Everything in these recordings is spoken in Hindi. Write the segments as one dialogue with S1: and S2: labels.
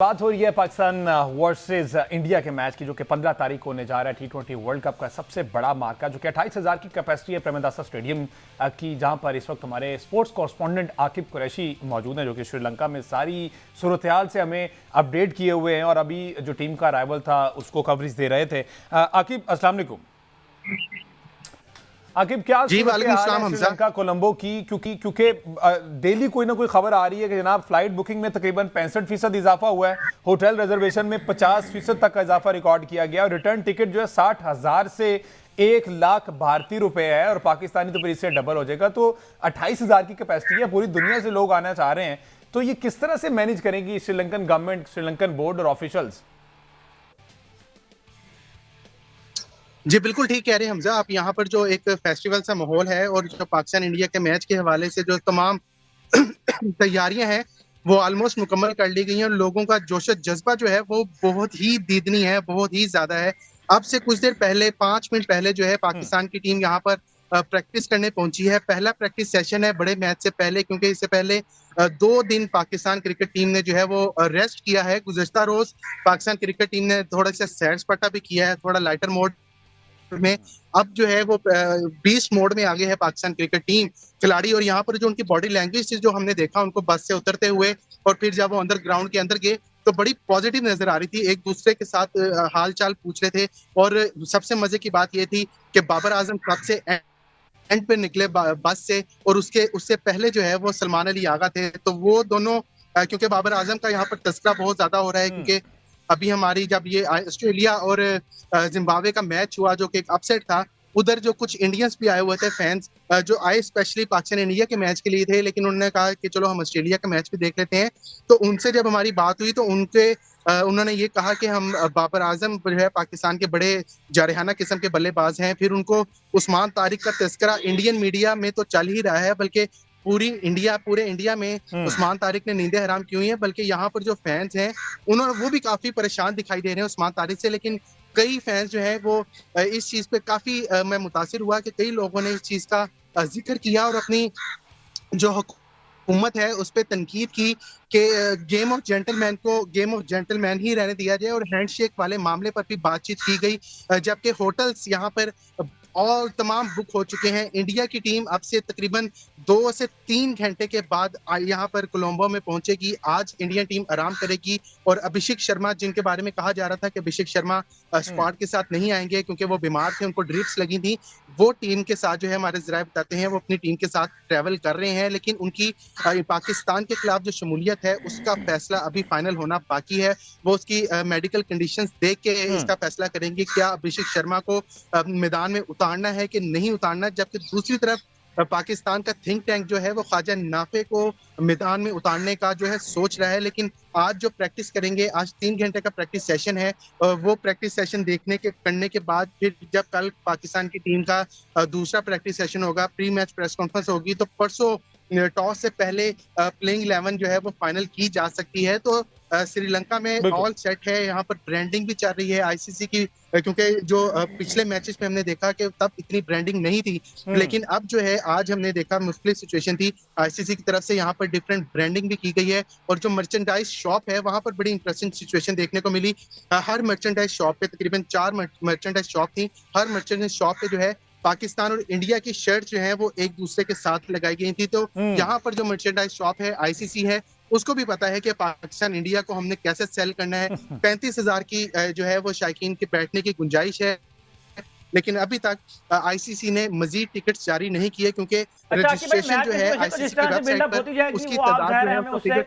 S1: बात हो रही है पाकिस्तान वर्सेस इंडिया के मैच की, जो कि 15 तारीख को होने जा रहा है। टी20 वर्ल्ड कप का सबसे बड़ा मार्का, जो कि 28,000 की कैपेसिटी है प्रेमदासा स्टेडियम की, जहां पर इस वक्त हमारे स्पोर्ट्स कॉरेस्पॉन्डेंट आकिब कुरैशी मौजूद हैं, जो कि श्रीलंका में सारी सूरत-ए-हाल से हमें अपडेट किए हुए हैं और अभी जो टीम का अराइवल था उसको कवरेज दे रहे थे। आकिब, अस्सलाम वालेकुम। आकिब, क्या सूरत हाल है श्रीलंका कोलंबो की? क्योंकि डेली कोई ना कोई खबर आ रही है कि जनाब फ्लाइट बुकिंग में तकरीबन 65% इजाफा हुआ है, होटल रिजर्वेशन में 50% तक का इजाफा रिकॉर्ड किया गया और रिटर्न टिकट जो है 60,000 से 1 लाख भारतीय रुपए है और पाकिस्तानी तो फिर इससे डबल हो जाएगा। तो 28,000 की कैपेसिटी है, पूरी दुनिया से लोग आना चाह रहे हैं, तो ये किस तरह से मैनेज करेंगी श्रीलंकन गवर्नमेंट, श्रीलंकन बोर्ड और ऑफिशियल्स?
S2: जी बिल्कुल ठीक कह रहे हैं हमजा। आप यहाँ पर जो एक फेस्टिवल सा माहौल है और जो पाकिस्तान इंडिया के मैच के हवाले से जो तमाम तैयारियां हैं वो ऑलमोस्ट मुकम्मल कर ली गई हैं और लोगों का जोश जज्बा जो है वो बहुत ही दीदनी है, बहुत ही ज्यादा है। अब से कुछ देर पहले, 5 मिनट पहले जो है पाकिस्तान की टीम यहाँ पर प्रैक्टिस करने पहुंची है। पहला प्रैक्टिस सेशन है बड़े मैच से पहले, क्योंकि इससे पहले 2 दिन पाकिस्तान क्रिकेट टीम ने जो है वो रेस्ट किया है। गुज़श्ता रोज पाकिस्तान क्रिकेट टीम ने थोड़ा सा सैर सपाटा भी किया है, थोड़ा लाइटर मोड में। अब जो है वो बीस्ट मोड में आगे है पाकिस्तान क्रिकेट टीम खिलाड़ी। और यहाँ पर जो उनकी बॉडी लैंग्वेज जो हमने देखा उनको बस से उतरते हुए और फिर जब वो अंदर ग्राउंड के अंदर गए तो बड़ी पॉजिटिव नजर आ रही थी, एक दूसरे के साथ हाल चाल पूछ रहे थे। और सबसे मजे की बात ये थी कि बाबर आजम कब से एंड पे निकले बस से और उससे पहले जो है वो सलमान अली आगा थे। तो वो दोनों, क्योंकि बाबर आजम का यहाँ पर तस्करा बहुत ज्यादा हो रहा है, क्योंकि अभी हमारी जब ये ऑस्ट्रेलिया और जिम्बाब्वे का मैच हुआ जो कि एक अपसेट था, उधर जो कुछ इंडियंस भी आए हुए थे फैंस, जो आए स्पेशली पाकिस्तान इंडिया के मैच के लिए थे, लेकिन उन्होंने कहा कि चलो हम ऑस्ट्रेलिया का मैच भी देख लेते हैं। तो उनसे जब हमारी बात हुई तो उन्होंने ये कहा कि हम बाबर आजम जो है पाकिस्तान के बड़े जारहाना किस्म के बल्लेबाज हैं। फिर उनको उस्मान तारिक का तस्करा इंडियन मीडिया में तो चल ही रहा है, बल्कि पूरे इंडिया में उस्मान तारिक ने नींदें हराम की हुई हैं। बल्कि यहाँ पर जो फैंस हैं वो भी काफी परेशान दिखाई दे रहे हैं उस्मान तारिक से। लेकिन कई फैंस जो है वो इस चीज पे काफी मैं मुतासिर हुआ कि कई लोगों ने इस चीज का जिक्र किया और अपनी जो हुकूमत है उस पर तनकीद की कि गेम ऑफ जेंटलमैन को गेम ऑफ जेंटलमैन ही रहने दिया जाए और हैंडशेक वाले मामले पर भी बातचीत की गई। जबकि होटल्स यहाँ पर और तमाम बुक हो चुके हैं। इंडिया की टीम अब से तकरीबन 2 से 3 घंटे के बाद यहाँ पर कोलंबो में पहुंचेगी। आज इंडियन टीम आराम करेगी और अभिषेक शर्मा, जिनके बारे में कहा जा रहा था कि अभिषेक शर्मा स्क्वाड के साथ नहीं आएंगे क्योंकि वो बीमार थे, उनको ड्रिप्स लगी थी, वो टीम के साथ जो है हमारे जराये बताते हैं वो अपनी टीम के साथ ट्रैवल कर रहे हैं। लेकिन उनकी पाकिस्तान के खिलाफ जो शमूलियत है उसका फैसला अभी फाइनल होना बाकी है। वो उसकी मेडिकल कंडीशंस देख के इसका फैसला करेंगे क्या अभिषेक शर्मा को मैदान में उतारना है कि नहीं उतारना। जबकि दूसरी तरफ पाकिस्तान का थिंक टैंक जो है वो ख्वाजा नाफे को मैदान में उतारने का जो है सोच रहा है। लेकिन आज जो प्रैक्टिस करेंगे, आज 3 घंटे का प्रैक्टिस सेशन है, वो प्रैक्टिस सेशन करने के बाद फिर जब कल पाकिस्तान की टीम का दूसरा प्रैक्टिस सेशन होगा, प्री मैच प्रेस कॉन्फ्रेंस होगी, तो परसों टॉस से पहले प्लेइंग 11 जो है वो फाइनल की जा सकती है। तो श्रीलंका में ऑल सेट है। यहाँ पर ब्रांडिंग भी चल रही है आईसीसी की, क्योंकि जो पिछले मैचेस में हमने देखा कि तब इतनी ब्रांडिंग नहीं थी, लेकिन अब जो है आज हमने देखा मुश्किल सिचुएशन थी, आईसीसी की तरफ से यहाँ पर डिफरेंट ब्रांडिंग भी की गई है। और जो मर्चेंडाइज शॉप है वहां पर बड़ी इंटरेस्टिंग सिचुएशन देखने को मिली। हर मर्चेंडाइज शॉप पे तकरीबन 4 मर्चेंडाइज शॉप थी। हर मर्चेंडाइज शॉप पे जो है पाकिस्तान और इंडिया की शर्ट जो है वो एक दूसरे के साथ लगाई गई थी। तो यहाँ पर जो मर्चेंडाइज शॉप है आईसीसी है उसको भी पता है कि पाकिस्तान इंडिया को हमने कैसे सेल करना है। 35,000 की जो है वो शायकीन के बैठने की गुंजाइश है, लेकिन अभी तक आईसीसी ने मजीद टिकट्स जारी नहीं किए, क्योंकि रजिस्ट्रेशन जो है आईसीसी की वेबसाइट पर उसकी तादाद जो है
S3: उससे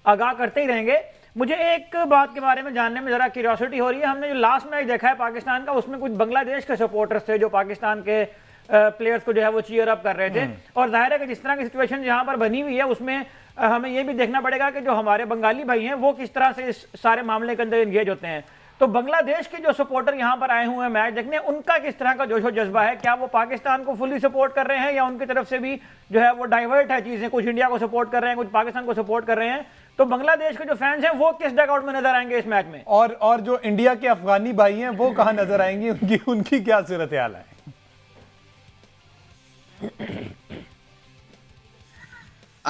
S3: आगाह करते ही रहेंगे। मुझे एक बात के बारे में जानने में जरा क्यूरियोसिटी हो रही है। हमने जो लास्ट मैच देखा है पाकिस्तान का, उसमें कुछ बांग्लादेश के सपोर्टर्स थे जो पाकिस्तान के प्लेयर्स को जो है वो चीयर अप कर रहे थे। और जाहिर है कि जिस तरह की सिचुएशन यहाँ पर बनी हुई है उसमें हमें ये भी देखना पड़ेगा कि जो हमारे बंगाली भाई हैं वो किस तरह से इस सारे मामले के अंदर एंगेज होते हैं। तो बांग्लादेश के जो सपोर्टर यहाँ पर आए हुए हैं मैच देखने, उनका किस तरह का जोशो जज्बा है? क्या वो पाकिस्तान को फुली सपोर्ट कर रहे हैं या उनकी तरफ से भी जो है वो डाइवर्ट है चीजें, कुछ इंडिया को सपोर्ट कर रहे हैं, कुछ पाकिस्तान को सपोर्ट कर रहे हैं? तो बांग्लादेश के जो फैंस हैं वो किस डगआउट में नजर आएंगे इस मैच में?
S1: और जो इंडिया के अफगानी भाई हैं वो कहां नजर आएंगे? उनकी क्या सूरत हाल है?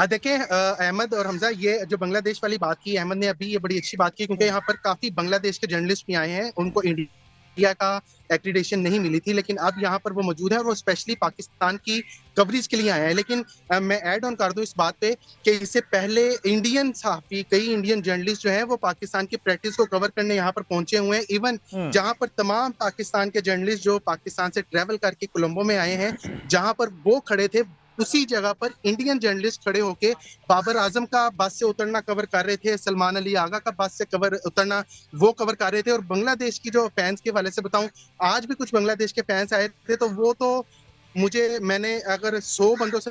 S2: देखिए अहमद और हमजा, ये जो बांग्लादेश वाली बात की अहमद ने अभी, ये बड़ी अच्छी बात की, क्योंकि यहाँ पर काफी बांग्लादेश के जर्नलिस्ट भी आए हैं, उनको इंडिया का एक्रीडेशन नहीं मिली थी, लेकिन अब यहाँ पर वो मौजूद है और वो स्पेशली पाकिस्तान की कवरेज के लिए आए हैं। लेकिन मैं ऐड ऑन कर दूं इस बात पे कि इससे पहले इंडियन सहाफी, कई इंडियन जर्नलिस्ट जो हैं वो पाकिस्तान की प्रैक्टिस को कवर करने यहाँ पर पहुंचे हुए हैं। इवन जहां पर तमाम पाकिस्तान के जर्नलिस्ट जो पाकिस्तान से ट्रेवल करके कोलंबो में आए हैं, जहां पर वो खड़े थे, उसी जगह पर इंडियन जर्नलिस्ट खड़े होके बाबर आजम का बस से उतरना कवर कर रहे थे, सलमान अली आगा का बस से उतरना वो कवर कर रहे थे। और बांग्लादेश की जो फैंस के वाले से बताऊं, आज भी कुछ बांग्लादेश के फैंस आए थे, तो वो तो मैंने अगर 100 बंदों से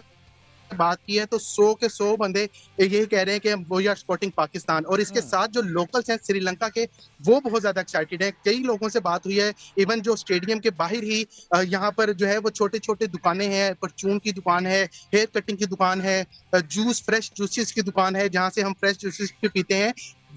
S2: बात की है तो 100 के 100 बंदे यही कह रहे हैं कि वी आर सपोर्टिंग पाकिस्तान। और इसके साथ जो लोकल्स हैं श्रीलंका के, वो बहुत ज्यादा एक्साइटेड हैं। कई लोगों से बात हुई है, इवन जो स्टेडियम के बाहर ही यहाँ पर जो है वो छोटे छोटे दुकानें हैं, परचून की दुकान है, हेयर कटिंग की दुकान है, जूस, फ्रेश जूसेस की दुकान है, जहाँ से हम फ्रेश जूसेस भी पीते हैं,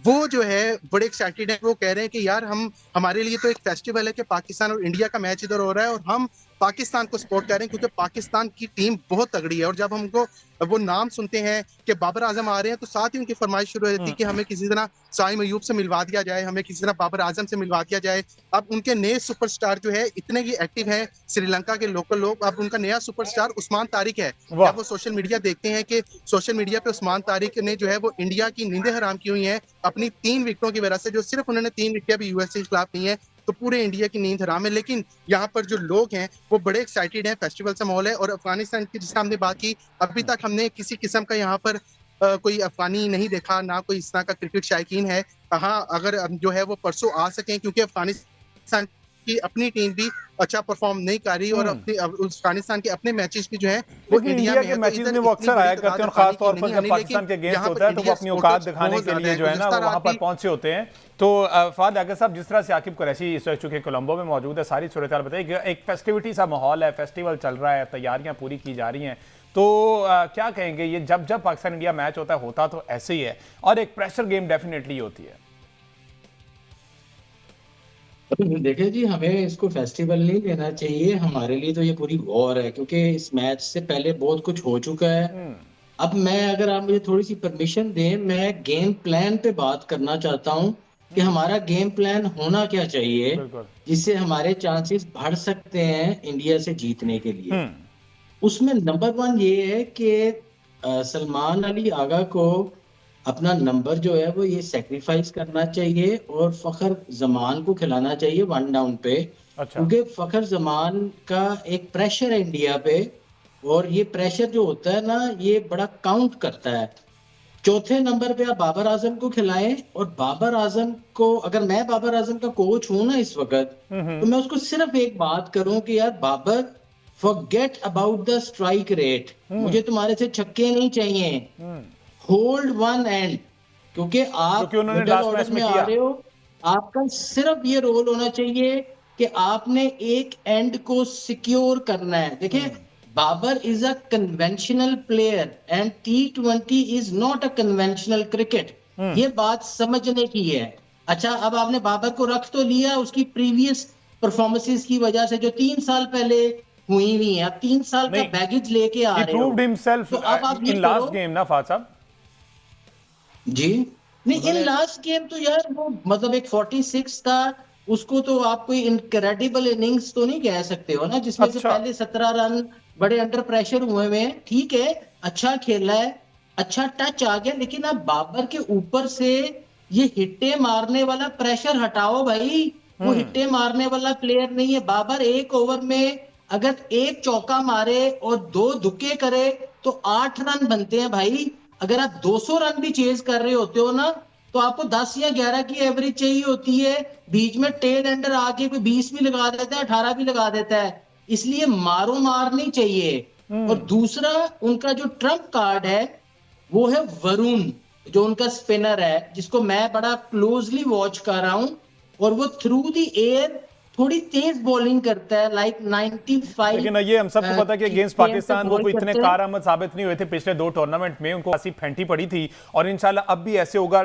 S2: वो जो है बड़े एक्साइटेड हैं। वो कह रहे हैं कि यार हमारे लिए तो एक फेस्टिवल है कि पाकिस्तान और इंडिया का मैच इधर हो रहा है और हम पाकिस्तान को सपोर्ट कर रहे हैं, क्योंकि पाकिस्तान की टीम बहुत तगड़ी है। और जब हमको वो नाम सुनते हैं कि बाबर आजम आ रहे हैं, तो साथ ही उनकी फरमाइश शुरू हो जाती है कि हमें किसी तरह साइम अयूब से मिलवा दिया जाए, हमें किसी तरह बाबर आजम से मिलवा दिया जाए। अब उनके नए सुपरस्टार जो है इतने ही एक्टिव हैं श्रीलंका के लोकल लोग। अब उनका नया सुपरस्टार उस्मान तारिक है। जब वो सोशल मीडिया देखते हैं कि सोशल मीडिया पे उस्मान तारिक ने जो है वो इंडिया की नींदें हराम की हुई हैं अपनी 3 विकेटों की वजह से, जो सिर्फ उन्होंने 3 विकेट भी यूएसए के खिलाफ नहीं है, तो पूरे इंडिया की नींद हराम है। लेकिन यहाँ पर जो लोग हैं वो बड़े एक्साइटेड हैं, फेस्टिवल सा माहौल है। और अफगानिस्तान की जिसका हमने बात की, अभी तक हमने किसी किस्म का यहाँ पर कोई अफगानी नहीं देखा, ना कोई इस तरह का क्रिकेट शायकीन है। हाँ, अगर जो है वो परसों आ सकें, क्योंकि अफगानिस्तान की अपनी टीम भी अच्छा परफॉर्म नहीं कर रही और अपनी अफगानिस्तान के अपने मैचेस भी जो है वो इंडिया में
S1: के मैचेस में वो अक्सर आया करते हैं, और खास तौर पर जब पाकिस्तान के अगेंस्ट होता है तो वो अपनी औकात दिखाने के लिए जो है ना वो वहां पर पहुंचे होते हैं। तो फहद आगा साहब, जिस तरह से आकिब कुरैशी इस वक्त चूंकि कोलंबो में मौजूद है, सारी सूरत हाल बताइए। एक फेस्टिविटी सा माहौल है, फेस्टिवल चल रहा है, तैयारियां पूरी की जा रही हैं, तो क्या कहेंगे, ये जब जब पाकिस्तान इंडिया मैच होता तो ऐसे ही है, और एक प्रेशर गेम डेफिनेटली होती है।
S4: देखिए जी, हमें इसको फेस्टिवल नहीं लेना चाहिए, हमारे लिए तो ये पूरी वॉर है, क्योंकि इस मैच से पहले बहुत कुछ हो चुका है। अब मैं, अगर आप मुझे थोड़ी सी परमिशन दें, मैं गेम प्लान पे बात करना चाहता हूं कि हमारा गेम प्लान होना क्या चाहिए जिससे हमारे चांसेस बढ़ सकते हैं इंडिया से जीतने के लिए। उसमें नंबर 1 ये है कि सलमान अली आगा को अपना नंबर जो है वो ये सेक्रीफाइस करना चाहिए और फखर जमान को खिलाना चाहिए 1 डाउन पे। क्योंकि फखर जमान का एक प्रेशर है इंडिया पे, और ये प्रेशर जो होता है ना, ये बड़ा काउंट करता है। चौथे नंबर पे आप बाबर आजम को खिलाएं, और बाबर आजम को, अगर मैं बाबर आजम का कोच हूं ना इस वक्त, तो मैं उसको सिर्फ एक बात करूं कि यार Babar, forget about the strike rate, मुझे तुम्हारे से छक्के नहीं चाहिए, होल्ड 1 एंड, क्योंकि आप मिडिल ऑर्डर में आ रहे हो, आपका सिर्फ ये रोल होना चाहिए कि आपने एक एंड को सिक्योर करना है। देखिए, Babar is a conventional player and T20 is not a conventional cricket, ये बात समझने की है। अच्छा, अब आपने बाबर को रख तो लिया उसकी प्रीवियस परफॉर्मेंसेस की वजह से, जो 3 साल पहले हुई हुई है, अब 3 साल का बैगेज लेके आ रहे हो, तो अब आप ये
S1: लास्ट गेम ना फाद साहब
S4: जी नहीं, इन लास्ट गेम तो यार वो मतलब एक 46 था, उसको तो आप कोई इनक्रेडिबल इनिंग्स तो नहीं कह सकते हो ना, जिसमें से पहले 17 रन बड़े अंडर प्रेशर हुए हुए हैं। ठीक है, अच्छा खेला है, अच्छा टच आ गया, लेकिन अब बाबर के ऊपर से ये हिट्टे मारने वाला प्रेशर हटाओ भाई। वो हिट्टे मारने वाला प्लेयर नहीं है बाबर। 1 ओवर में अगर 1 चौका मारे और 2 दुक्के करे तो 8 रन बनते हैं भाई। अगर आप 200 रन भी चेज कर रहे होते हो ना, तो आपको 10 या 11 की एवरेज चाहिए होती है। बीच में टेल एंडर आके कोई 20 भी लगा देता है, 18 भी लगा देता है, इसलिए मारो मार नहीं चाहिए। और दूसरा, उनका जो ट्रम्प कार्ड है वो है वरुण, जो उनका स्पिनर है, जिसको मैं बड़ा क्लोजली वॉच कर रहा हूं, और वो थ्रू द एयर थोड़ी तेज बॉलिंग करता है, लाइक 95।
S1: लेकिन ये हम सबको पता है कि अगेंस्ट पाकिस्तान वो कोई इतने कारआमद साबित नहीं हुए थे पिछले 2 टूर्नामेंट में, उनको ऐसी फेंटी पड़ी थी, और इंशाल्लाह अब भी ऐसे होगा।